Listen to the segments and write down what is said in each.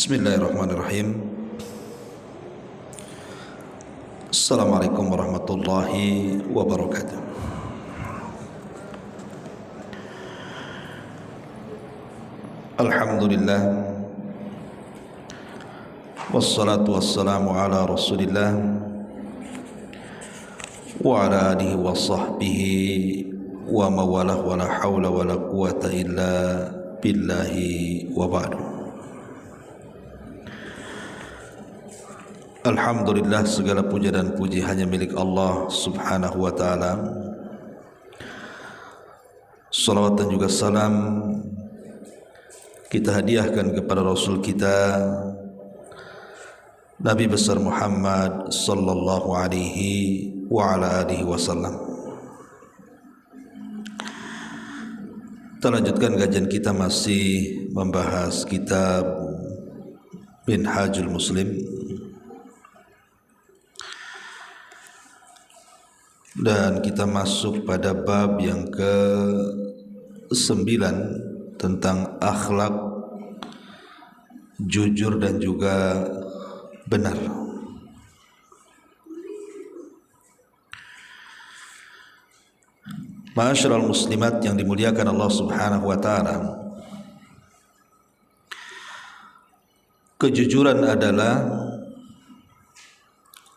Bismillahirrahmanirrahim. Assalamualaikum warahmatullahi wabarakatuh. Alhamdulillah, wassalatu wassalamu ala rasulillah wa ala alihi wa sahbihi wa mawalah wa la hawla wa la quwata illa billahi wa ba'du. Alhamdulillah, segala puja dan puji hanya milik Allah subhanahu wa ta'ala. Salawat dan juga salam kita hadiahkan kepada Rasul kita Nabi besar Muhammad sallallahu alaihi wa ala alihi wasallam. Kita lanjutkan kajian kita, masih membahas kitab Minhajul Muslim, dan kita masuk pada bab yang ke-9 tentang akhlak jujur dan juga benar. Ma'asyiral muslimat yang dimuliakan Allah subhanahu wa ta'ala, kejujuran adalah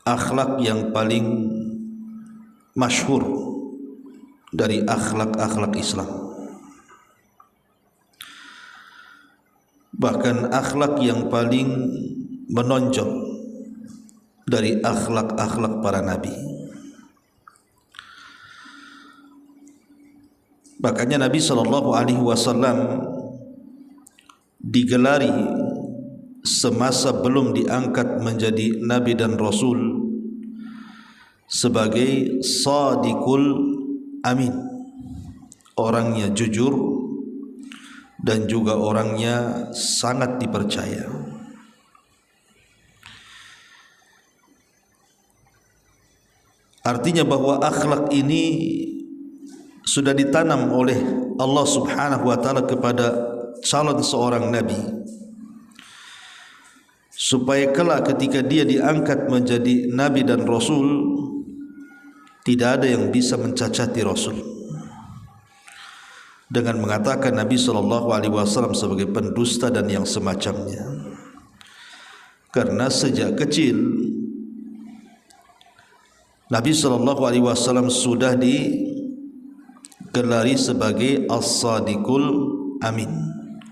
akhlak yang paling masyhur dari akhlak-akhlak Islam. Bahkan akhlak yang paling menonjol dari akhlak-akhlak para nabi. Makanya Nabi SAW digelari semasa belum diangkat menjadi nabi dan rasul sebagai Shadiqul Amin, orangnya jujur dan juga orangnya sangat dipercaya. Artinya bahwa akhlak ini sudah ditanam oleh Allah subhanahu wa ta'ala kepada calon seorang nabi, supaya kelak ketika dia diangkat menjadi nabi dan rasul, tidak ada yang bisa mencacati rasul dengan mengatakan Nabi SAW sebagai pendusta dan yang semacamnya. Karena sejak kecil Nabi SAW sudah digelari sebagai As-Sadiqul Amin,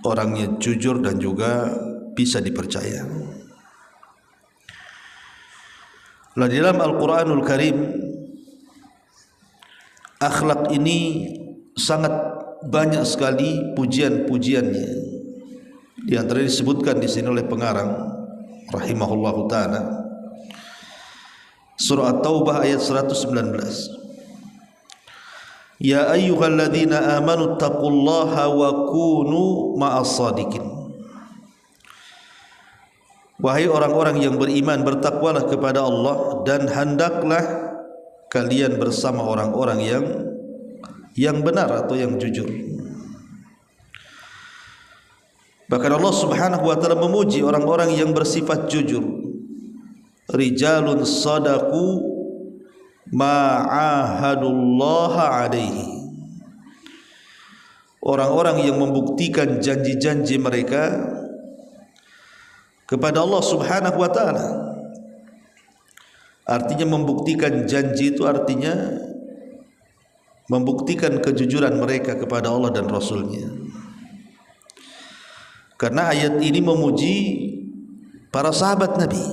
orangnya jujur dan juga bisa dipercaya. Lalu dalam Al-Quranul Karim, akhlak ini sangat banyak sekali pujian-pujiannya. Di antara disebutkan di sini oleh pengarang rahimahullahu taala, surah At-Taubah ayat 119. Ya ayyuhalladzina amanu taqullaha wa kunu ma'as shadiqin. Wahai orang-orang yang beriman, bertakwalah kepada Allah dan hendaklah kalian bersama orang-orang yang benar atau yang jujur. Bahkan Allah subhanahu wa ta'ala memuji orang-orang yang bersifat jujur. Rijalun sadaqu ma'ahadullaha alaihi, orang-orang yang membuktikan janji-janji mereka kepada Allah subhanahu wa ta'ala. Artinya membuktikan janji itu artinya membuktikan kejujuran mereka kepada Allah dan Rasulnya. Karena ayat ini memuji para sahabat Nabi,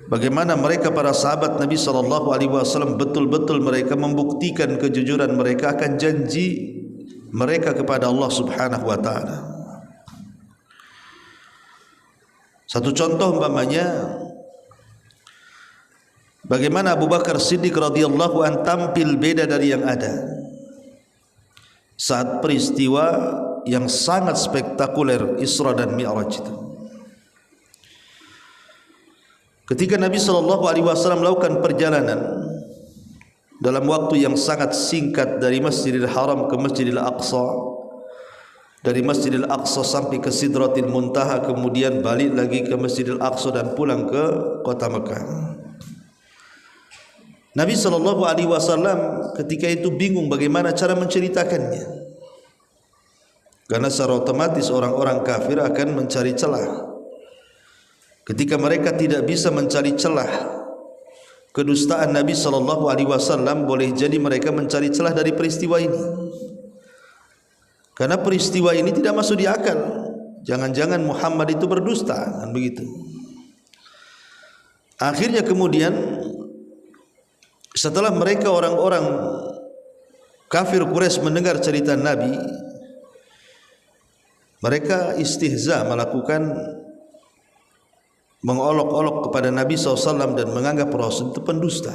bagaimana mereka para sahabat Nabi SAW betul-betul mereka membuktikan kejujuran mereka akan janji mereka kepada Allah subhanahu wa ta'ala. Satu contoh umpamanya, bagaimana Abu Bakar Siddiq radhiyallahu an tampil beda dari yang ada saat peristiwa yang sangat spektakuler Isra dan Mi'raj itu. Ketika Nabi SAW melakukan perjalanan dalam waktu yang sangat singkat dari Masjidil Haram ke Masjidil Aqsa, dari Masjidil Aqsa sampai ke Sidratil Muntaha, kemudian balik lagi ke Masjidil Aqsa dan pulang ke kota Mekah. Nabi SAW ketika itu bingung bagaimana cara menceritakannya, karena secara otomatis orang-orang kafir akan mencari celah. Ketika mereka tidak bisa mencari celah kedustaan Nabi SAW, boleh jadi mereka mencari celah dari peristiwa ini, karena peristiwa ini tidak masuk di akal. Jangan-jangan Muhammad itu berdusta, kan begitu. Akhirnya kemudian setelah mereka orang-orang kafir Quraisy mendengar cerita Nabi, mereka istihza, melakukan mengolok-olok kepada Nabi SAW dan menganggap Rasul itu pendusta,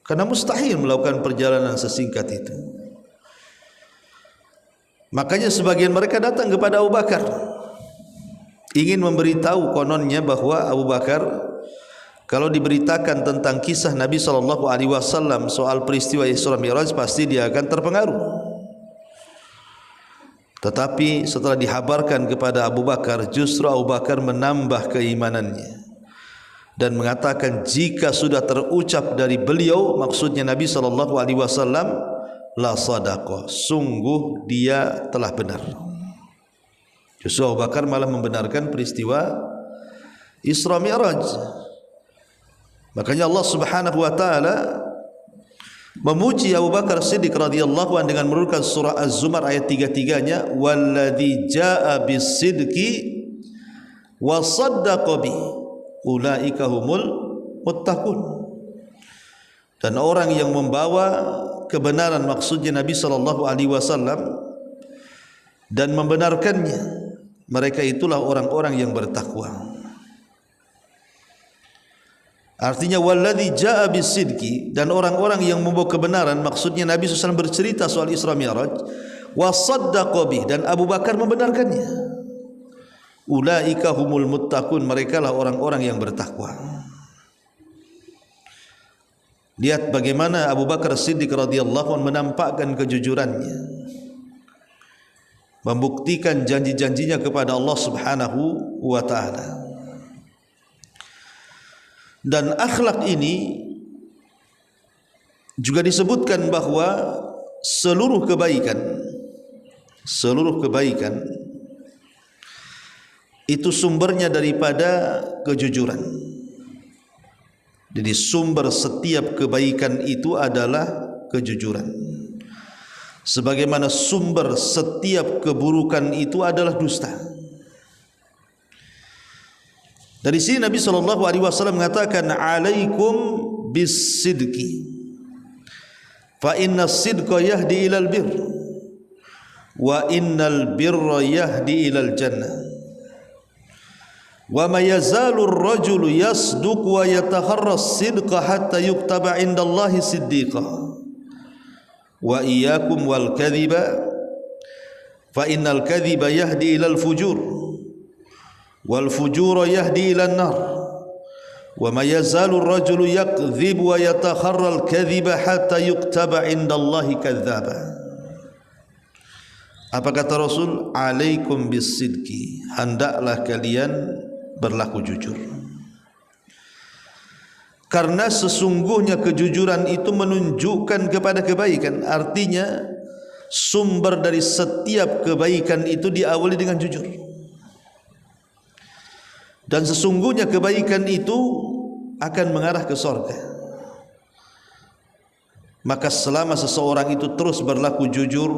karena mustahil melakukan perjalanan sesingkat itu. Makanya sebagian mereka datang kepada Abu Bakar, ingin memberitahu kononnya bahwa Abu Bakar kalau diberitakan tentang kisah Nabi SAW soal peristiwa Isra Mi'raj, pasti dia akan terpengaruh. Tetapi setelah dihabarkan kepada Abu Bakar, justru Abu Bakar menambah keimanannya dan mengatakan jika sudah terucap dari beliau, maksudnya Nabi SAW, la sadaqah, sungguh dia telah benar. Justru Abu Bakar malah membenarkan peristiwa Isra Mi'raj. Makanya Allah Subhanahu wa taala memuji Abu Bakar Siddiq radhiyallahu anhu dengan menurunkan surah Az-Zumar ayat 3-3-nya, walladzi jaa bis-sidqi wa saddaqa bi ulaika humul muttaqun. Dan orang yang membawa kebenaran, maksudnya Nabi SAW, dan membenarkannya, mereka itulah orang-orang yang bertakwa. Artinya walladzi jaa bis-sidqi, dan orang-orang yang membawa kebenaran, maksudnya Nabi SAW bercerita soal Isra Mi'raj, wa saddaqa bih, dan Abu Bakar membenarkannya. Ulaika humul muttaqun, merekalah orang-orang yang bertakwa. Lihat bagaimana Abu Bakar Siddiq radhiyallahu anhu menampakkan kejujurannya, membuktikan janji-janjinya kepada Allah Subhanahu wa taala. Dan akhlak ini juga disebutkan bahwa seluruh kebaikan itu sumbernya daripada kejujuran. Jadi sumber setiap kebaikan itu adalah kejujuran, sebagaimana sumber setiap keburukan itu adalah dusta. Dari sini Nabi SAW mengatakan, alaikum bis-sidqi fa inna as-sidqa yahdi ilal birr wa innal birra yahdi ilal jannah wa ma yazalu ar-rajulu yasduq wa yataharra as-sidqa hatta yuktaba indallahi siddiqa wa iyyakum wal kadhiba fa innal kadhiba yahdi ilal fujur wal fujura yahdi ilan nar wa ma yazalu ar-rajulu yakdhibu wa yatakharra al-kadhiba hatta yuktaba indallahi kadzdzaba. Apa kata Rasul? Alaikum bis-sidqi, hendaklah kalian berlaku jujur, karena sesungguhnya kejujuran itu menunjukkan kepada kebaikan. Artinya sumber dari setiap kebaikan itu diawali dengan jujur. Dan sesungguhnya kebaikan itu akan mengarah ke surga. Maka selama seseorang itu terus berlaku jujur,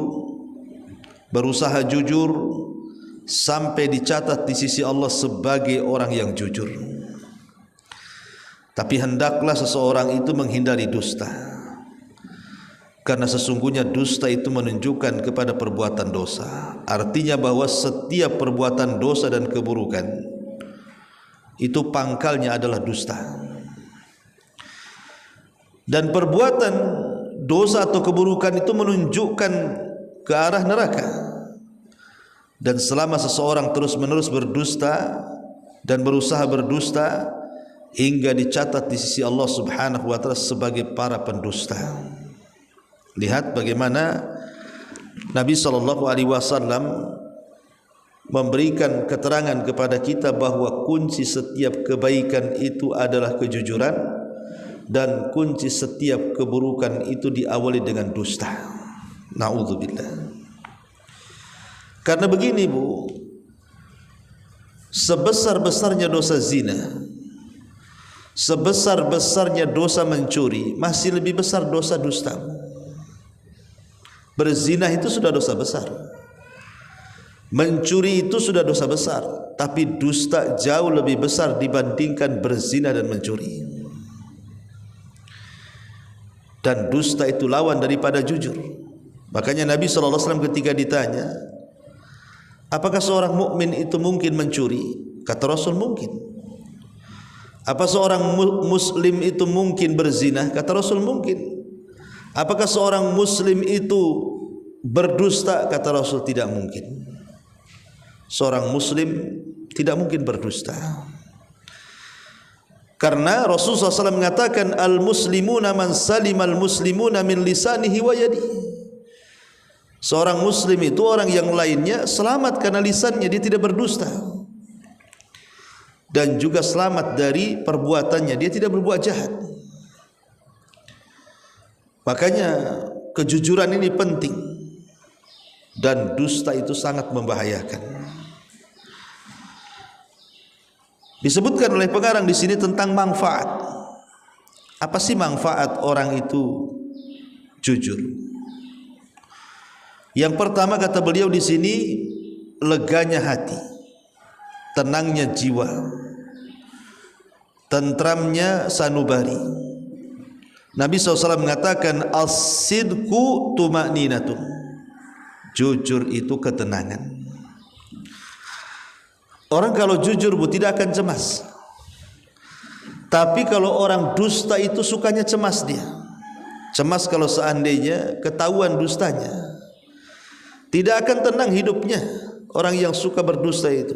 berusaha jujur, sampai dicatat di sisi Allah sebagai orang yang jujur. Tapi hendaklah seseorang itu menghindari dusta, karena sesungguhnya dusta itu menunjukkan kepada perbuatan dosa. Artinya bahwa setiap perbuatan dosa dan keburukan itu pangkalnya adalah dusta. Dan perbuatan dosa atau keburukan itu menunjukkan ke arah neraka. Dan selama seseorang terus-menerus berdusta dan berusaha berdusta, hingga dicatat di sisi Allah Subhanahu wa taala sebagai para pendusta. Lihat bagaimana Nabi SAW memberikan keterangan kepada kita bahwa kunci setiap kebaikan itu adalah kejujuran, dan kunci setiap keburukan itu diawali dengan dusta. Na'udzubillah. Karena begini Bu, sebesar-besarnya dosa zina, sebesar-besarnya dosa mencuri, masih lebih besar dosa dusta. Berzina itu sudah dosa besar, mencuri itu sudah dosa besar, tapi dusta jauh lebih besar dibandingkan berzina dan mencuri. Dan dusta itu lawan daripada jujur. Makanya Nabi SAW ketika ditanya, apakah seorang mukmin itu mungkin mencuri? Kata Rasul, mungkin. Apa seorang muslim itu mungkin berzina? Kata Rasul, mungkin. Apakah seorang muslim itu berdusta? Kata Rasul, tidak mungkin. Seorang muslim tidak mungkin berdusta. Karena Rasulullah SAW mengatakan, al-muslimuna man salimal muslimuna min lisanihi wa yadihi. Seorang muslim itu orang yang lainnya selamat karena lisannya, dia tidak berdusta, dan juga selamat dari perbuatannya, dia tidak berbuat jahat. Makanya kejujuran ini penting, dan dusta itu sangat membahayakan. Disebutkan oleh pengarang di sini tentang manfaat. Apa sih manfaat orang itu jujur? Yang pertama kata beliau di sini, leganya hati, tenangnya jiwa, tentramnya sanubari. Nabi SAW mengatakan, as-sidqu tuma'ninatun. Jujur itu ketenangan. Orang kalau jujur Bu tidak akan cemas. Tapi kalau orang dusta itu sukanya cemas dia. Cemas kalau seandainya ketahuan dustanya. Tidak akan tenang hidupnya orang yang suka berdusta itu.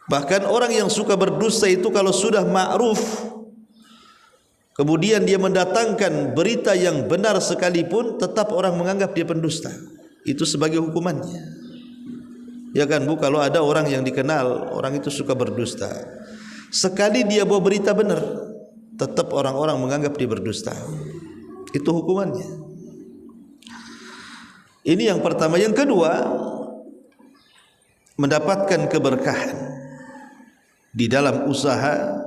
Bahkan orang yang suka berdusta itu kalau sudah ma'ruf, kemudian dia mendatangkan berita yang benar sekalipun, tetap orang menganggap dia pendusta. Itu sebagai hukumannya. Ya kan Bu, kalau ada orang yang dikenal, orang itu suka berdusta, sekali dia bawa berita benar, tetap orang-orang menganggap dia berdusta. Itu hukumannya. Ini yang pertama. Yang kedua, mendapatkan keberkahan di dalam usaha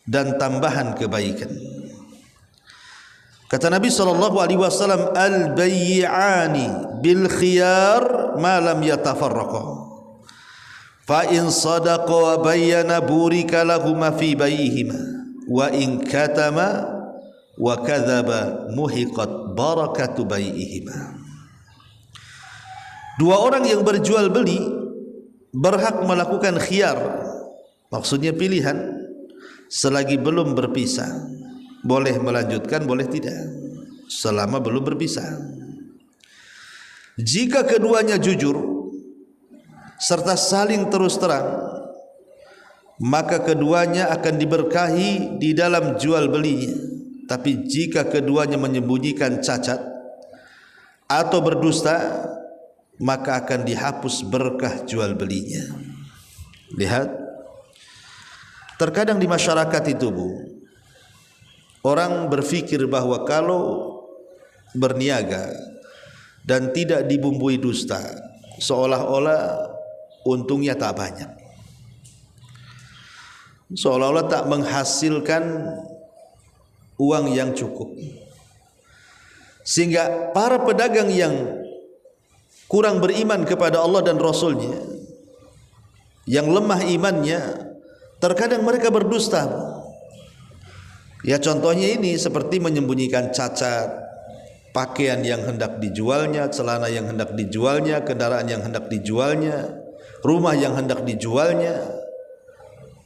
dan tambahan kebaikan. Kata Nabi SAW, al-bayyi'ani bil khiyar ma lam yatafarraqa, fa in sadaqa wa bayyana burika lahuma fi bayyihima, wa in katama wa kadzaba muhiqat barakatu bayyihima. Dua orang yang berjual beli berhak melakukan khiyar, maksudnya pilihan, selagi belum berpisah. Boleh melanjutkan, boleh tidak, selama belum berpisah. Jika keduanya jujur serta saling terus terang, maka keduanya akan diberkahi di dalam jual belinya. Tapi jika keduanya menyembunyikan cacat atau berdusta, maka akan dihapus berkah jual belinya. Lihat, terkadang di masyarakat itu Bu, orang berpikir bahwa kalau berniaga dan tidak dibumbui dusta, seolah-olah untungnya tak banyak, seolah-olah tak menghasilkan uang yang cukup. Sehingga para pedagang yang kurang beriman kepada Allah dan Rasulnya, yang lemah imannya, terkadang mereka berdusta. Ya contohnya ini, seperti menyembunyikan cacat, pakaian yang hendak dijualnya, celana yang hendak dijualnya, kendaraan yang hendak dijualnya, rumah yang hendak dijualnya,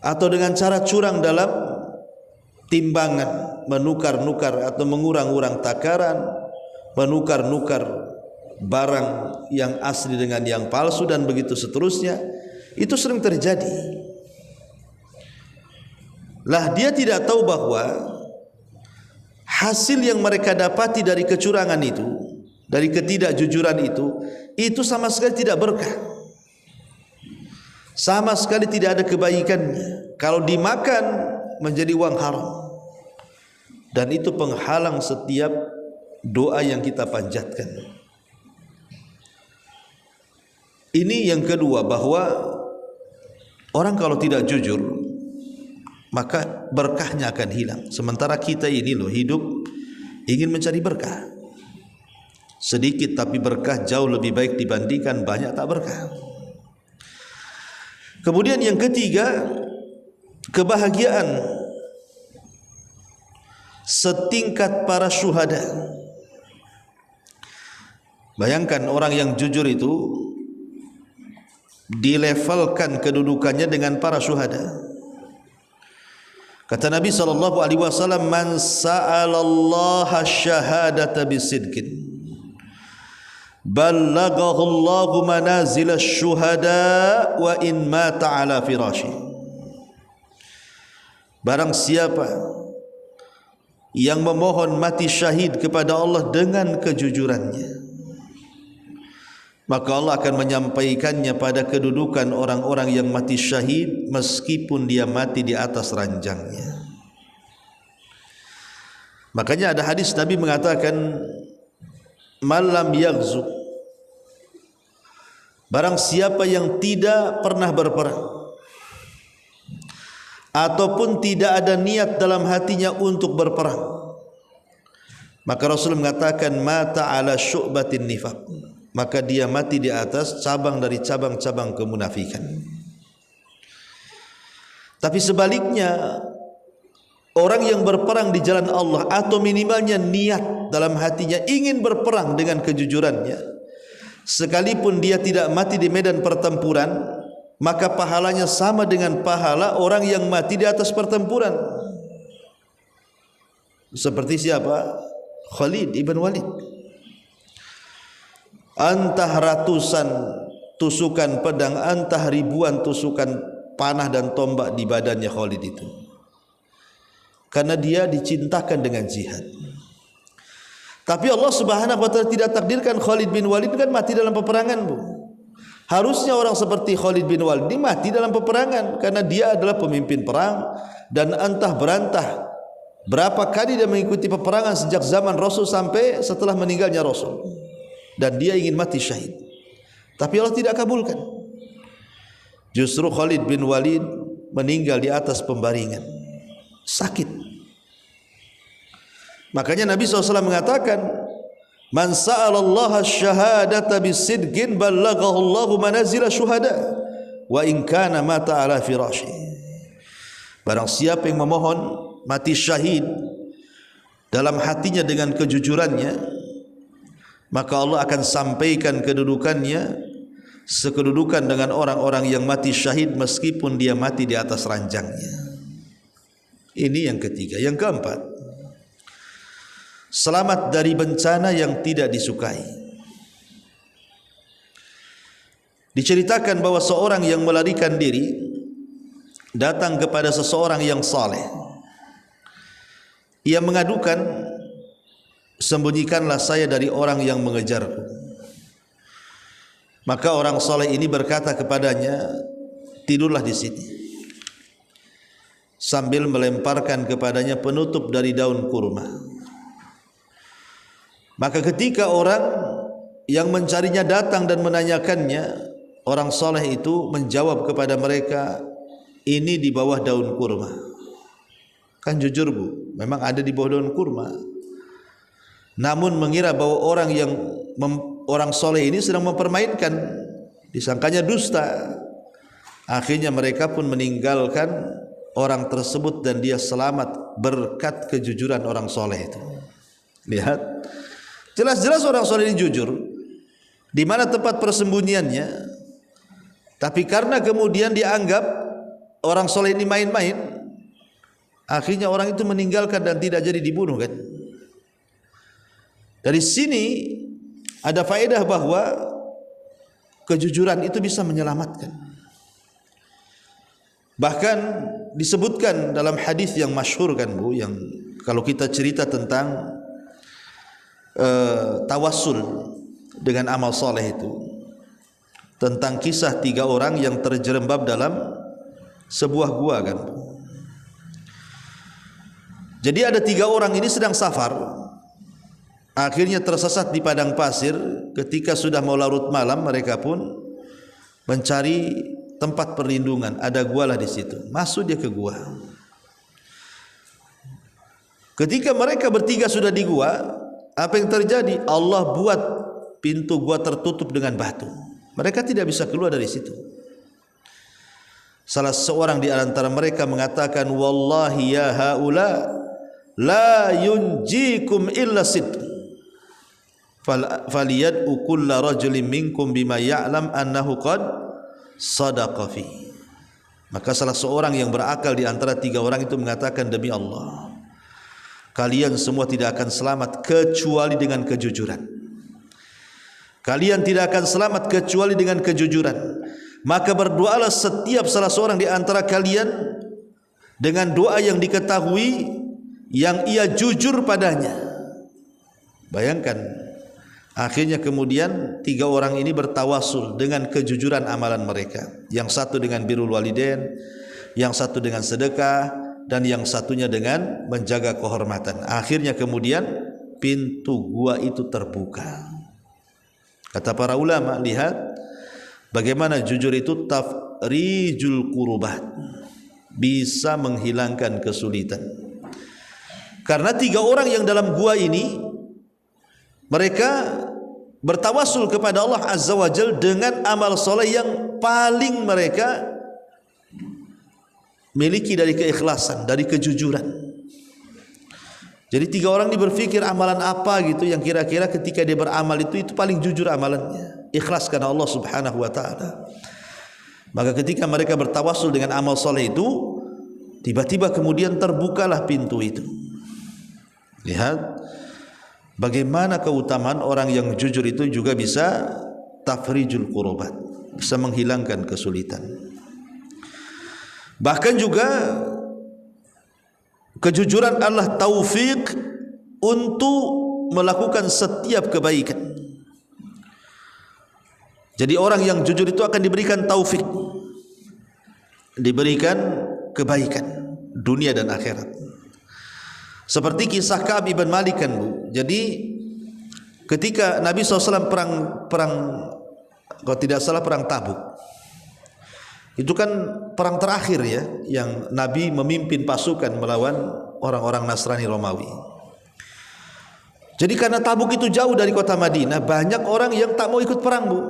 atau dengan cara curang dalam timbangan, menukar-nukar atau mengurang-urang takaran, menukar-nukar barang yang asli dengan yang palsu, dan begitu seterusnya. Itu sering terjadi. Lah dia tidak tahu bahwa hasil yang mereka dapati dari kecurangan itu dari ketidakjujuran itu sama sekali tidak berkah. Sama sekali tidak ada kebaikannya. Kalau dimakan menjadi uang haram. Dan itu penghalang setiap doa yang kita panjatkan. Ini yang kedua, bahwa orang kalau tidak jujur maka berkahnya akan hilang. Sementara kita ini loh hidup ingin mencari berkah. Sedikit tapi berkah jauh lebih baik dibandingkan banyak tak berkah. Kemudian yang ketiga, kebahagiaan setingkat para syuhada. Bayangkan orang yang jujur itu dilevelkan kedudukannya dengan para syuhada. Kata Nabi SAW, man sa'alallaha syahadata bisidqin ballaghahu Allahu manazil asy-syuhada wa in mata ala firashi. Barang siapa yang memohon mati syahid kepada Allah dengan kejujurannya, maka Allah akan menyampaikannya pada kedudukan orang-orang yang mati syahid meskipun dia mati di atas ranjangnya. Makanya ada hadis Nabi mengatakan, malam yaghzu, barang siapa yang tidak pernah berperang ataupun tidak ada niat dalam hatinya untuk berperang, maka Rasul mengatakan mata ala syu'batin nifaq, maka dia mati di atas cabang dari cabang-cabang kemunafikan. Tapi sebaliknya, orang yang berperang di jalan Allah atau minimalnya niat dalam hatinya ingin berperang dengan kejujurannya, sekalipun dia tidak mati di medan pertempuran, maka pahalanya sama dengan pahala orang yang mati di atas pertempuran. Seperti siapa? Khalid ibn Walid. Entah ratusan tusukan pedang, entah ribuan tusukan panah dan tombak di badannya Khalid itu, karena dia dicintakan dengan jihad. Tapi Allah Subhanahu wa taala tidak takdirkan Khalid bin Walid kan mati dalam peperangan, Bu. Harusnya orang seperti Khalid bin Walid ini mati dalam peperangan, karena dia adalah pemimpin perang, dan entah berantah berapa kali dia mengikuti peperangan sejak zaman Rasul sampai setelah meninggalnya Rasul, dan dia ingin mati syahid. Tapi Allah tidak kabulkan. Justru Khalid bin Walid meninggal di atas pembaringan, sakit. Makanya Nabi SAW mengatakan, man sa'alallaha syahadata bisidqin ballaghahu Allahu manazil syuhada wa in kana mata ala firashi. Barang siapa yang memohon mati syahid dalam hatinya dengan kejujurannya, maka Allah akan sampaikan kedudukannya sekedudukan dengan orang-orang yang mati syahid meskipun dia mati di atas ranjangnya. Ini yang ketiga. Yang keempat, selamat dari bencana yang tidak disukai. Diceritakan bahwa seorang yang melarikan diri datang kepada seseorang yang saleh. Ia mengadukan, sembunyikanlah saya dari orang yang mengejarku. Maka orang saleh ini berkata kepadanya, tidurlah di sini, sambil melemparkan kepadanya penutup dari daun kurma. Maka ketika orang yang mencarinya datang dan menanyakannya, orang saleh itu menjawab kepada mereka, ini di bawah daun kurma. Kan jujur, Bu, memang ada di bawah daun kurma. Namun mengira bahwa orang soleh ini sedang mempermainkan, disangkanya dusta. Akhirnya mereka pun meninggalkan orang tersebut dan dia selamat berkat kejujuran orang soleh itu. Lihat, jelas-jelas orang soleh ini jujur di mana tempat persembunyiannya, tapi karena kemudian dianggap orang soleh ini main-main, akhirnya orang itu meninggalkan dan tidak jadi dibunuh, kan? Dari sini ada faedah bahwa kejujuran itu bisa menyelamatkan. Bahkan disebutkan dalam hadis yang masyhur, kan, Bu, yang kalau kita cerita tentang tawassul, dengan amal soleh itu, tentang kisah 3 orang yang terjerembab dalam sebuah gua kan. Jadi ada 3 orang ini sedang safar, akhirnya tersesat di padang pasir. Ketika sudah mau larut malam, mereka pun mencari tempat perlindungan. Ada gua lah di situ. Masuk dia ke gua. Ketika mereka bertiga sudah di gua, apa yang terjadi? Allah buat pintu gua tertutup dengan batu. Mereka tidak bisa keluar dari situ. Salah seorang di antara mereka mengatakan, wallahi ya haula la yunjikum illa sidq faliyad'u kulla rajulin minkum bima ya'lam annahu qad sadaqa fi. Maka salah seorang yang berakal di antara 3 orang itu mengatakan, demi Allah, kalian semua tidak akan selamat kecuali dengan kejujuran. Kalian tidak akan selamat kecuali dengan kejujuran. Maka berdoalah setiap salah seorang di antara kalian dengan doa yang diketahui, yang ia jujur padanya. Bayangkan, akhirnya kemudian 3 orang ini bertawasul dengan kejujuran amalan mereka. Yang satu dengan birrul walidain, yang satu dengan sedekah, dan yang satunya dengan menjaga kehormatan. Akhirnya kemudian pintu gua itu terbuka. Kata para ulama, lihat bagaimana jujur itu tafrijul kurubat, bisa menghilangkan kesulitan. Karena 3 orang yang dalam gua ini, mereka bertawasul kepada Allah Azza wa Jalla dengan amal soleh yang paling mereka miliki dari keikhlasan, dari kejujuran. Jadi 3 orang ini berfikir amalan apa gitu yang kira-kira ketika dia beramal itu paling jujur amalannya, ikhlas karena Allah Subhanahu wa taala. Maka ketika mereka bertawasul dengan amal soleh itu, tiba-tiba kemudian terbukalah pintu itu. Lihat bagaimana keutamaan orang yang jujur itu juga bisa tafrijul kurubat, bisa menghilangkan kesulitan. Bahkan juga kejujuran adalah taufik untuk melakukan setiap kebaikan. Jadi orang yang jujur itu akan diberikan taufik, diberikan kebaikan dunia dan akhirat. Seperti kisah Ka'ab bin Malik kan, Bu. Jadi ketika Nabi SAW perang kalau tidak salah perang Tabuk, itu kan perang terakhir ya, yang Nabi memimpin pasukan melawan orang-orang Nasrani Romawi. Jadi karena Tabuk itu jauh dari kota Madinah, banyak orang yang tak mau ikut perang, Bu.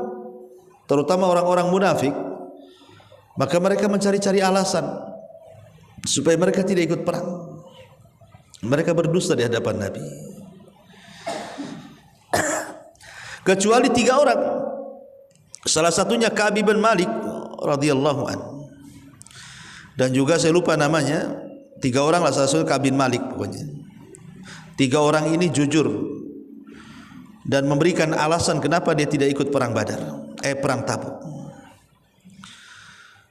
Terutama orang-orang munafik. Maka mereka mencari-cari alasan supaya mereka tidak ikut perang. Mereka berdusta di hadapan Nabi. Kecuali 3 orang. Salah satunya Ka'ab bin Malik radhiyallahu anhu, dan juga saya lupa namanya. 3 orang lah, salah satu Ka'ab bin Malik pokoknya. 3 orang ini jujur dan memberikan alasan kenapa dia tidak ikut perang Badar, perang Tabuk.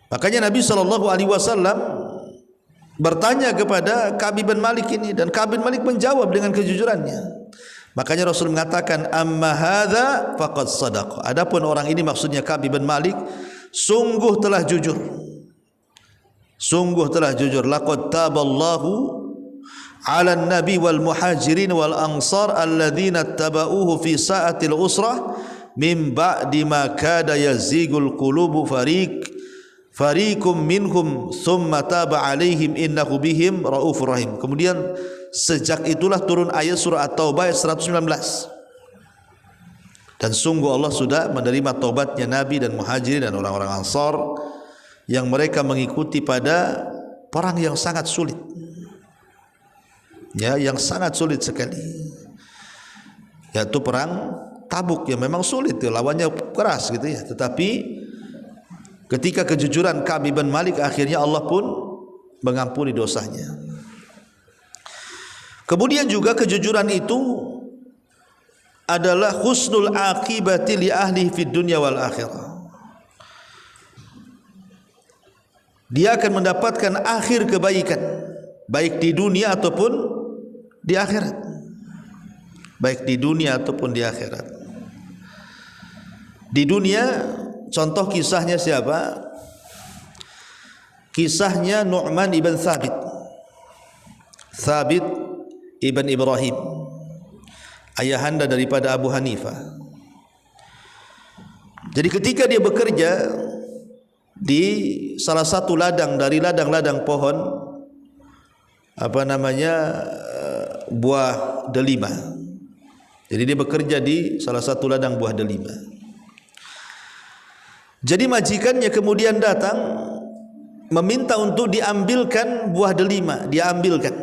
Makanya Nabi SAW bertanya kepada Ka'ab bin Malik ini, dan Ka'ab bin Malik menjawab dengan kejujurannya. Makanya Rasul mengatakan, amma hadza faqad sadaqa. Adapun orang ini, maksudnya Ka'ab bin Malik, sungguh telah jujur. Sungguh telah jujur. Laqad taballahu 'alan nabi wal muhajirin wal ansar alladzina tabauhu fi sa'atil usrah min ba'di ma kada yazigul qulubu fariqum minhum thumma taba 'alaihim innahu bihim raufur rahim. Kemudian sejak itulah turun ayat surah At-Taubah ayat 119. Dan sungguh Allah sudah menerima taubatnya Nabi dan Muhajirin dan orang-orang Ansar yang mereka mengikuti pada perang yang sangat sulit, ya, yang sangat sulit sekali, yaitu perang Tabuk yang memang sulit, ya, lawannya keras gitu ya. Tetapi ketika kejujuran Ka'ab bin Malik, akhirnya Allah pun mengampuni dosanya. Kemudian juga kejujuran itu adalah husnul aqibati li ahli fid dunya wal akhirah. Dia akan mendapatkan akhir kebaikan, baik di dunia ataupun di akhirat. Baik di dunia ataupun di akhirat. Di dunia contoh kisahnya siapa? Kisahnya Nu'man ibn Thabit, Thabit ibn Ibrahim, ayahanda daripada Abu Hanifah. Jadi ketika dia bekerja di salah satu ladang dari ladang-ladang pohon, buah delima. Jadi dia bekerja di salah satu ladang buah delima. Jadi majikannya kemudian datang meminta untuk diambilkan buah delima, dia ambilkan,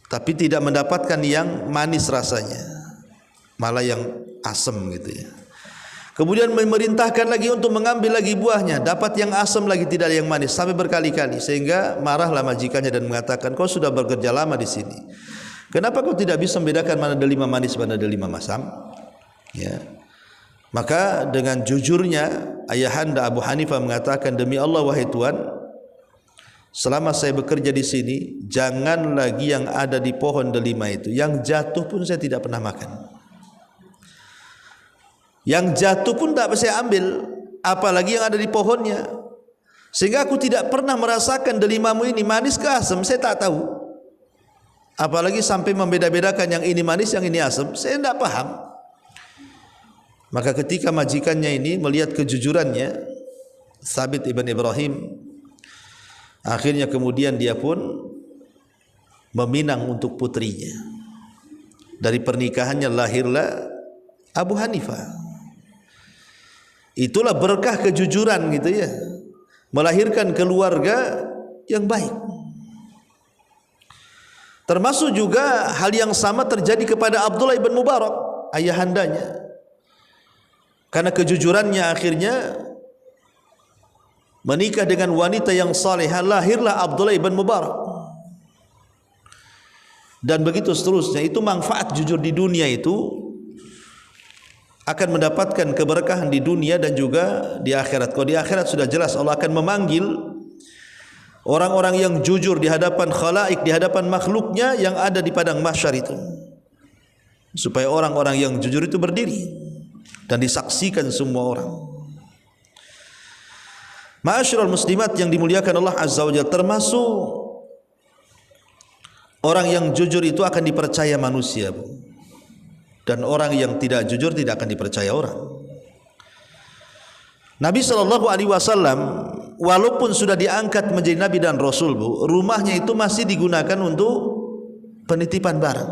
tapi tidak mendapatkan yang manis rasanya, malah yang asam gitu ya. Kemudian memerintahkan lagi untuk mengambil lagi buahnya, dapat yang asam lagi, tidak ada yang manis, sampai berkali-kali, sehingga marahlah majikannya dan mengatakan, kau sudah bekerja lama di sini, kenapa kau tidak bisa membedakan mana delima manis, mana delima masam? Ya. Maka dengan jujurnya ayahanda Abu Hanifah mengatakan, demi Allah wahai Tuan, selama saya bekerja di sini, jangan lagi yang ada di pohon delima itu, yang jatuh pun saya tidak pernah makan. Yang jatuh pun tak saya ambil, apalagi yang ada di pohonnya. Sehingga aku tidak pernah merasakan delimamu ini manis ke asam, saya tak tahu. Apalagi sampai membeda-bedakan yang ini manis, yang ini asam, saya tidak paham. Maka ketika majikannya ini melihat kejujurannya, Thabit ibn Ibrahim, akhirnya kemudian dia pun meminang untuk putrinya. Dari pernikahannya lahirlah Abu Hanifah. Itulah berkah kejujuran gitu ya, melahirkan keluarga yang baik. Termasuk juga hal yang sama terjadi kepada Abdullah ibn Mubarak, ayahandanya. Karena kejujurannya akhirnya menikah dengan wanita yang salihah, lahirlah Abdullah ibn Mubarak. Dan begitu seterusnya. Itu manfaat jujur di dunia itu akan mendapatkan keberkahan di dunia dan juga di akhirat. Kalau di akhirat sudah jelas Allah akan memanggil orang-orang yang jujur di hadapan khalaik, di hadapan makhluknya yang ada di padang mahsyar itu, supaya orang-orang yang jujur itu berdiri dan disaksikan semua orang. Ma'asyiral muslimat yang dimuliakan Allah Azza wa Jalla, termasuk orang yang jujur itu akan dipercaya manusia, Bu. Dan orang yang tidak jujur tidak akan dipercaya orang. Nabi SAW walaupun sudah diangkat menjadi Nabi dan Rasul, Bu, rumahnya itu masih digunakan untuk penitipan barang,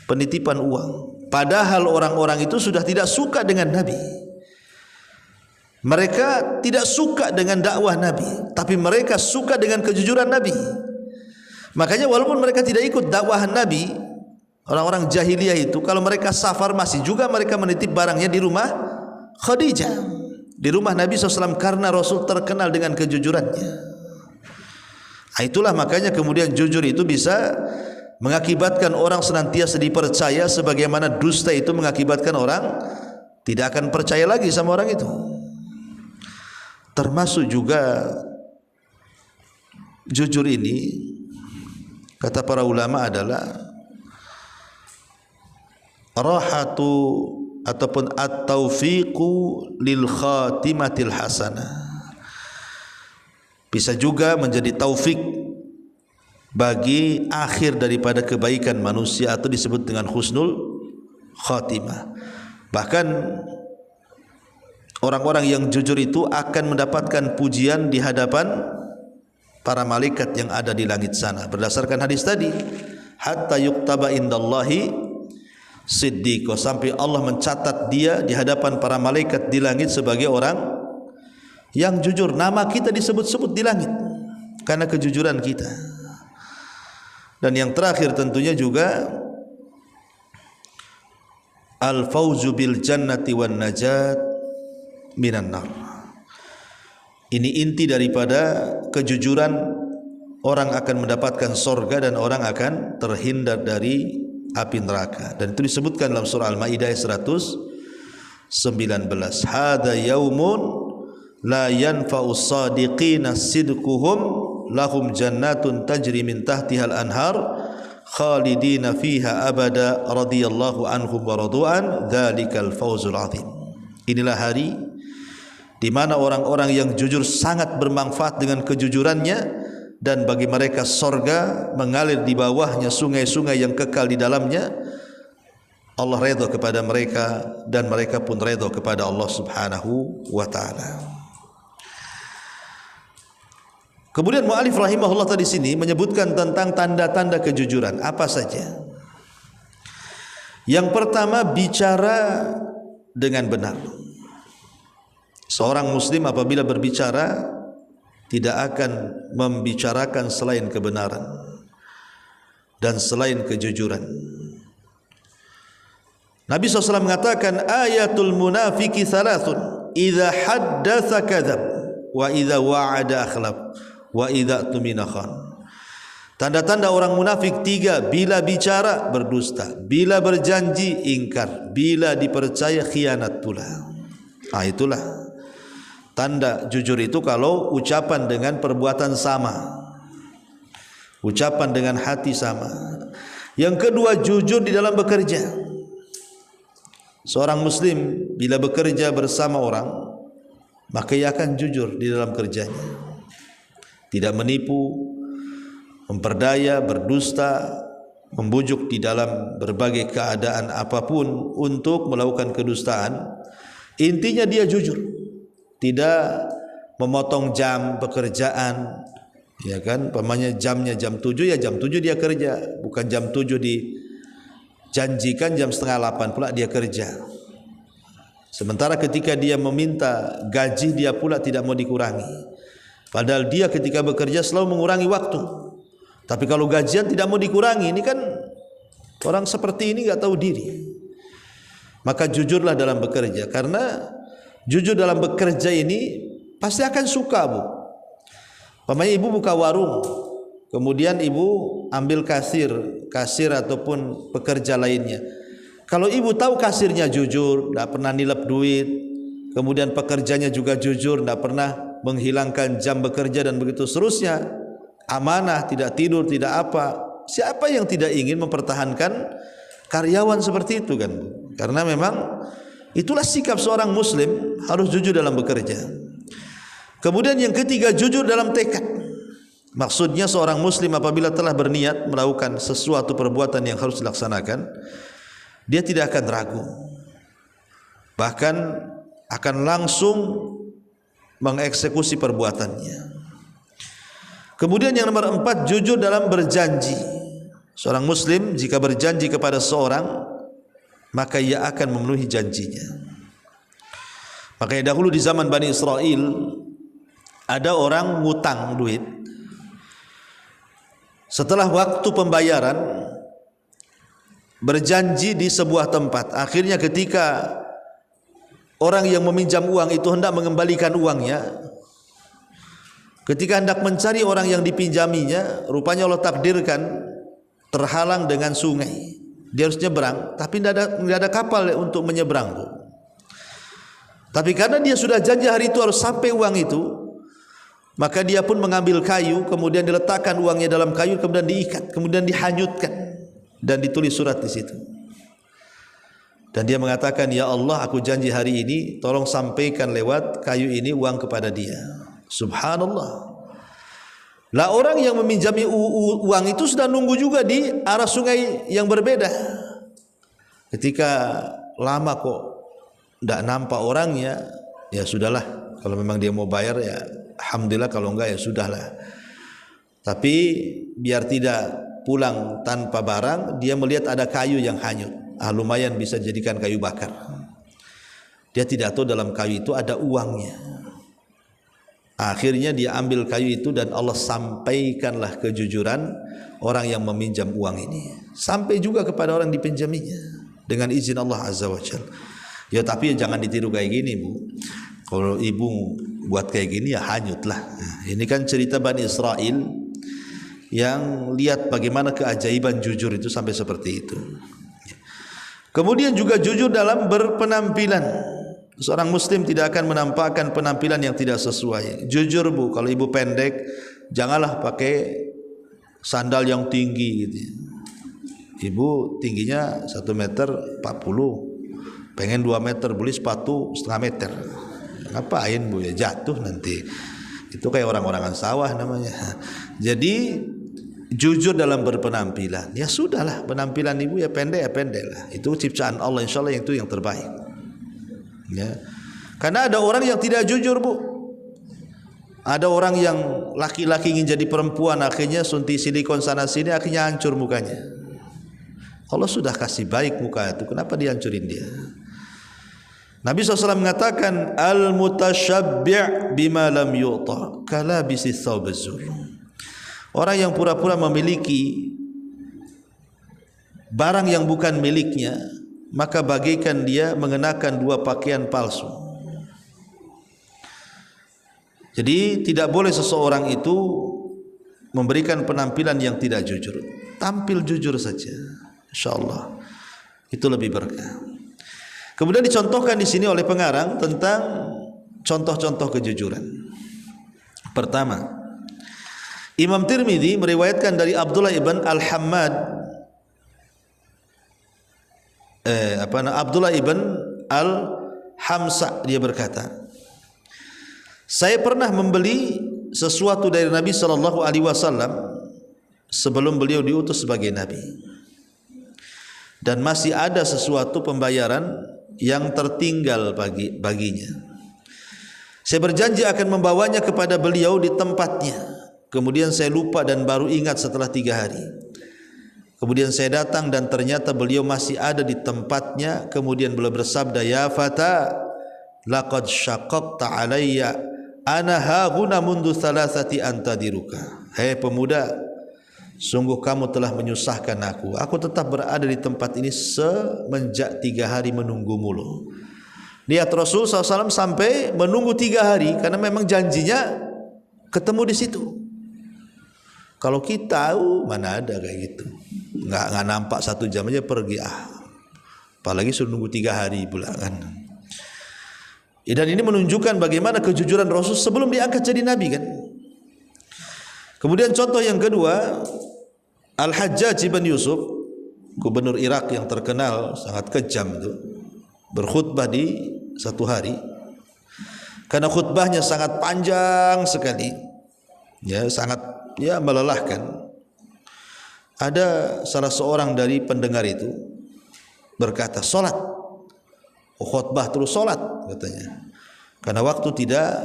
penitipan uang. Padahal orang-orang itu sudah tidak suka dengan Nabi. Mereka tidak suka dengan dakwah Nabi, tapi mereka suka dengan kejujuran Nabi. Makanya walaupun mereka tidak ikut dakwahan Nabi, orang-orang jahiliyah itu kalau mereka safar masih juga mereka menitip barangnya di rumah Khadijah, di rumah Nabi SAW, karena Rasul terkenal dengan kejujurannya. Itulah makanya kemudian jujur itu bisa mengakibatkan orang senantiasa dipercaya, sebagaimana dusta itu mengakibatkan orang tidak akan percaya lagi sama orang itu. Termasuk juga jujur ini, kata para ulama, adalah rahatu ataupun at-taufiqu lil khatimatil hasanah. Bisa juga menjadi taufik bagi akhir daripada kebaikan manusia, atau disebut dengan husnul khatimah. Bahkan orang-orang yang jujur itu akan mendapatkan pujian di hadapan para malaikat yang ada di langit sana, berdasarkan hadis tadi, hatta yuktaba indallahi siddiqo, sampai Allah mencatat dia di hadapan para malaikat di langit sebagai orang yang jujur. Nama kita disebut-sebut di langit karena kejujuran kita. Dan yang terakhir tentunya juga al-fauzu bil jannati wan najat minan nar. Ini inti daripada kejujuran, orang akan mendapatkan sorga dan orang akan terhindar dari api neraka. Dan itu disebutkan dalam surah Al-Maidah 119. Hada yaumun la yanfa'u sadiqina sidquhum lahum jannatun tajri min tahtihal anhar khalidina fiha abada radhiyallahu anhum wa radu'an dzalikal fawzul azim. Inilah hari di mana orang-orang yang jujur sangat bermanfaat dengan kejujurannya, dan bagi mereka sorga mengalir di bawahnya sungai-sungai yang kekal di dalamnya. Allah redha kepada mereka dan mereka pun redha kepada Allah Subhanahu wa taala. Kemudian mu'alif rahimahullah tadi sini menyebutkan tentang tanda-tanda kejujuran. Apa saja? Yang pertama, bicara dengan benar. Seorang muslim apabila berbicara tidak akan membicarakan selain kebenaran dan selain kejujuran. Nabi SAW mengatakan, ayatul munafiki thalathun, idza haddatsa kadzab, wa idza wa'ada akhlaf, wa idza tumina khan. Tanda-tanda orang munafik tiga: bila bicara berdusta, bila berjanji ingkar, bila dipercaya khianat pula. Itulah tanda jujur itu, kalau ucapan dengan perbuatan sama, ucapan dengan hati sama. Yang kedua, jujur di dalam bekerja. Seorang muslim bila bekerja bersama orang, maka ia akan jujur di dalam kerjanya, tidak menipu, memperdaya, berdusta, membujuk di dalam berbagai keadaan apapun untuk melakukan kedustaan. Intinya dia jujur, tidak memotong jam pekerjaan, ya kan? Pamannya jamnya jam 7, ya jam 7 dia kerja, bukan jam 7 dijanjikan jam setengah 8 pula dia kerja. Sementara ketika dia meminta gaji, dia pula tidak mau dikurangi, padahal dia ketika bekerja selalu mengurangi waktu. Tapi kalau gajian tidak mau dikurangi, ini kan orang seperti ini nggak tahu diri. Maka jujurlah dalam bekerja, karena jujur dalam bekerja ini pasti akan suka, Bu. Pamannya ibu buka warung, kemudian ibu ambil kasir ataupun pekerja lainnya. Kalau ibu tahu kasirnya jujur, tidak pernah nilep duit, kemudian pekerjanya juga jujur, tidak pernah menghilangkan jam bekerja dan begitu seterusnya, amanah, tidak tidur, tidak apa, siapa yang tidak ingin mempertahankan karyawan seperti itu kan? Karena memang itulah sikap seorang muslim, harus jujur dalam bekerja. Kemudian yang ketiga, jujur dalam tekad. Maksudnya seorang muslim apabila telah berniat melakukan sesuatu perbuatan yang harus dilaksanakan, dia tidak akan ragu, bahkan akan langsung mengeksekusi perbuatannya. Kemudian yang nomor 4, jujur dalam berjanji. Seorang muslim jika berjanji kepada seorang, maka ia akan memenuhi janjinya. Makanya dahulu di zaman Bani Israel ada orang ngutang duit. Setelah waktu pembayaran berjanji di sebuah tempat. Akhirnya ketika orang yang meminjam uang itu hendak mengembalikan uangnya, ketika hendak mencari orang yang dipinjaminya, rupanya Allah takdirkan terhalang dengan sungai. Dia harus nyebrang, tapi tidak ada kapal untuk menyeberang. Tapi karena dia sudah janji hari itu harus sampai uang itu, maka dia pun mengambil kayu, kemudian diletakkan uangnya dalam kayu, kemudian diikat, kemudian dihanyutkan, dan ditulis surat di situ. Dan dia mengatakan, ya Allah, aku janji hari ini, tolong sampaikan lewat kayu ini uang kepada dia. Subhanallah. Lah orang yang meminjami uang itu sudah nunggu juga di arah sungai yang berbeda. Ketika lama kok tidak nampak orangnya, ya sudahlah. Kalau memang dia mau bayar, ya alhamdulillah, kalau enggak ya sudahlah. Tapi biar tidak pulang tanpa barang, dia melihat ada kayu yang hanyut. Lumayan bisa jadikan kayu bakar. Dia tidak tahu dalam kayu itu ada uangnya. Akhirnya dia ambil kayu itu dan Allah sampaikanlah kejujuran orang yang meminjam uang ini, sampai juga kepada orang dipinjaminya dengan izin Allah Azza wa Jalla. Ya tapi jangan ditiru kayak gini, Bu. Kalau ibu buat kayak gini ya hanyutlah. Ini kan cerita Bani Israel yang lihat bagaimana keajaiban jujur itu sampai seperti itu. Kemudian juga jujur dalam berpenampilan. Seorang muslim tidak akan menampakkan penampilan yang tidak sesuai. Jujur, Bu, kalau ibu pendek, janganlah pakai sandal yang tinggi gitu. Ibu tingginya 1,40 m, Pengen 2 meter beli sepatu setengah meter. Ngapain Bu, ya jatuh nanti. Itu kayak orang-orangan sawah namanya. Jadi jujur dalam berpenampilan. Ya sudahlah, penampilan ibu ya pendek lah. Itu ciptaan Allah, insyaallah itu yang terbaik. Ya. Karena ada orang yang tidak jujur Bu. Ada orang yang laki-laki ingin jadi perempuan, akhirnya suntik silikon sana sini, akhirnya hancur mukanya. Allah sudah kasih baik muka itu, kenapa dihancurin dia? Nabi SAW mengatakan, al-mutasyabbi' bima lam yu'ta kalabisi thawbazur. Orang yang pura-pura memiliki barang yang bukan miliknya, maka bagaikan dia mengenakan 2 pakaian palsu. Jadi tidak boleh seseorang itu memberikan penampilan yang tidak jujur. Tampil jujur saja, insyaallah itu lebih berkah. Kemudian dicontohkan di sini oleh pengarang tentang contoh-contoh kejujuran. Pertama, Imam Tirmidzi meriwayatkan dari Abdullah ibn Al-Hammad, Abdullah ibn Al-Hamsa, dia berkata, saya pernah membeli sesuatu dari Nabi sallallahu alaihi wasallam sebelum beliau diutus sebagai nabi. Dan masih ada sesuatu pembayaran yang tertinggal baginya. Saya berjanji akan membawanya kepada beliau di tempatnya. Kemudian saya lupa dan baru ingat setelah 3 hari. Kemudian saya datang dan ternyata beliau masih ada di tempatnya. Kemudian beliau bersabda, ya fata, laqad syaqqaqta alayya ana haghuna mundu thalathati antadiruka. Hei pemuda, sungguh kamu telah menyusahkan aku. Aku tetap berada di tempat ini semenjak 3 hari menunggumu loh. Niat Rasul SAW sampai menunggu 3 hari karena memang janjinya ketemu di situ. Kalau kita mana ada kayak gitu. Nggak nampak 1 jam aja pergi. Apalagi suruh nunggu 3 hari pula kan. Dan ini menunjukkan bagaimana kejujuran Rasul sebelum diangkat jadi nabi kan. Kemudian contoh yang kedua, Al-Hajjaj bin Yusuf, gubernur Irak yang terkenal sangat kejam itu, berkhutbah di satu hari. Karena khutbahnya sangat panjang sekali, ya sangat melelahkan. Ada salah seorang dari pendengar itu berkata, "Salat." Khutbah terus salat katanya. Karena waktu tidak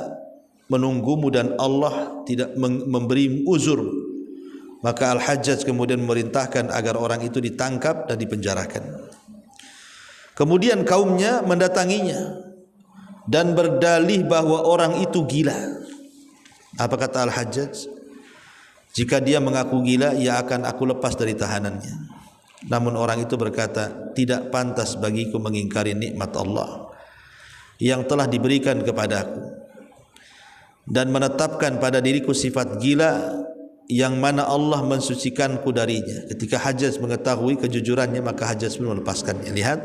menunggumu dan Allah tidak memberi uzur. Maka Al-Hajjaj kemudian memerintahkan agar orang itu ditangkap dan dipenjarakan. Kemudian kaumnya mendatanginya dan berdalih bahwa orang itu gila. Apa kata Al-Hajjaj? Jika dia mengaku gila, ia akan aku lepas dari tahanannya. Namun orang itu berkata, tidak pantas bagiku mengingkari nikmat Allah yang telah diberikan kepadaku dan menetapkan pada diriku sifat gila yang mana Allah mensucikanku darinya. Ketika Hajjaj mengetahui kejujurannya, maka Hajjaj pun melepaskannya. Lihat,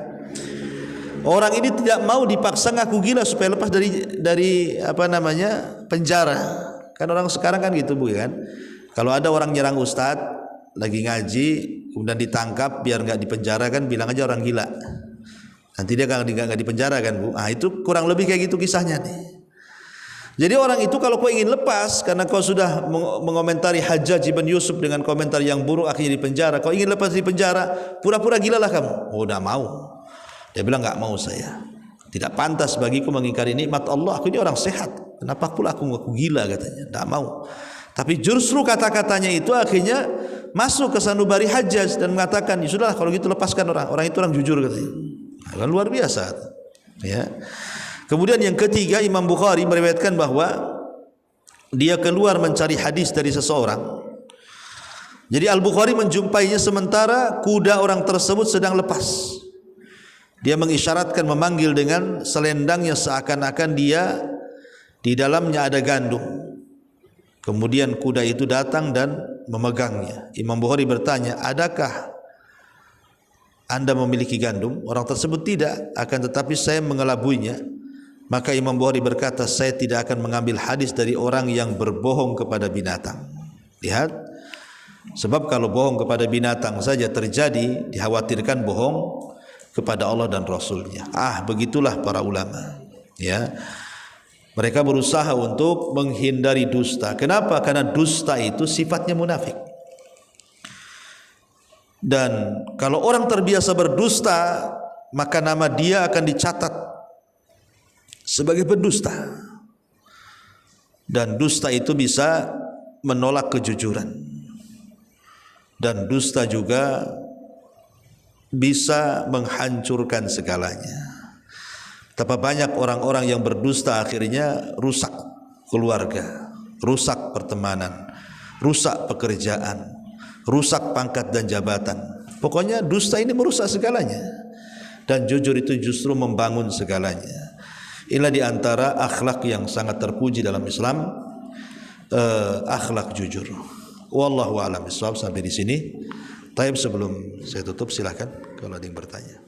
orang ini tidak mau dipaksa ngaku gila supaya lepas dari penjara. Kan orang sekarang kan gitu Bu kan. Kalau ada orang nyerang ustadz lagi ngaji kemudian ditangkap, biar nggak dipenjara kan bilang aja orang gila. Nanti dia nggak dipenjara kan Bu. Itu kurang lebih kayak gitu kisahnya nih. Jadi orang itu kalau kau ingin lepas karena kau sudah mengomentari Hajjaj bin Yusuf dengan komentar yang buruk, akhirnya dipenjara. Kau ingin lepas dari penjara, pura-pura gila lah kamu. Oh, udah mau. Dia bilang nggak mau saya. Tidak pantas bagiku mengingkari nikmat Allah. Aku ini orang sehat. Kenapa pula aku gila katanya? Tidak mau. Tapi justru kata-katanya itu akhirnya masuk ke sanubari Hajjaj dan mengatakan, ya sudahlah kalau gitu lepaskan orang. Orang itu orang jujur katanya. Kan luar biasa. Ya. Kemudian yang ketiga, Imam Bukhari meriwayatkan bahwa dia keluar mencari hadis dari seseorang. Jadi Al-Bukhari menjumpainya sementara kuda orang tersebut sedang lepas. Dia mengisyaratkan, memanggil dengan selendangnya seakan-akan dia di dalamnya ada gandum. Kemudian kuda itu datang dan memegangnya. Imam Bukhari bertanya, adakah Anda memiliki gandum? Orang tersebut tidak, akan tetapi saya mengelabuinya. Maka Imam Bukhari berkata, saya tidak akan mengambil hadis dari orang yang berbohong kepada binatang. Lihat, sebab kalau bohong kepada binatang saja terjadi, dikhawatirkan bohong kepada Allah dan Rasulnya. Begitulah para ulama, ya. Mereka berusaha untuk menghindari dusta. Kenapa? Karena dusta itu sifatnya munafik. Dan kalau orang terbiasa berdusta, maka nama dia akan dicatat sebagai pendusta. Dan dusta itu bisa menolak kejujuran. Dan dusta juga bisa menghancurkan segalanya. Betapa banyak orang-orang yang berdusta akhirnya rusak keluarga, rusak pertemanan, rusak pekerjaan, rusak pangkat dan jabatan. Pokoknya dusta ini merusak segalanya. Dan jujur itu justru membangun segalanya. Inilah diantara akhlak yang sangat terpuji dalam Islam, akhlak jujur. Wallahu a'lam bishawab. Sampai di sini. Taib, sebelum saya tutup silakan kalau ada yang bertanya.